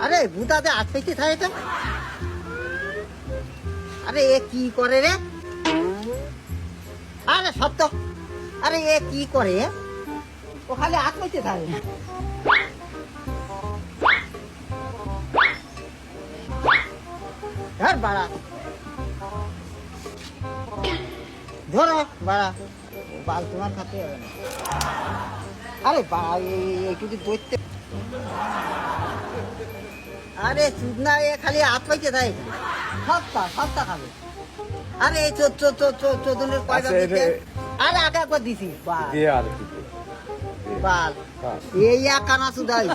আরে বুদাতে আটকেছে থাকে তো। আরে এ কি করে রে? আরে সত্য, আরে এ কি করে? ও খালি আটকেছে থাকে। ধর বাড়া, ধরো বাড়া, বাল তোমার খাতে হবে না। আরে বাড়া একটু ধরতে। আরে চুপ না, এ খালি আটকাইতে থাকে, সস্তা খাবে। আরে এই চোদ্দনের কয়টা দিতে? আরে আগে একবার দিছি বাল, দিয়ে আর কি বাল এই এক কানা সুদাই।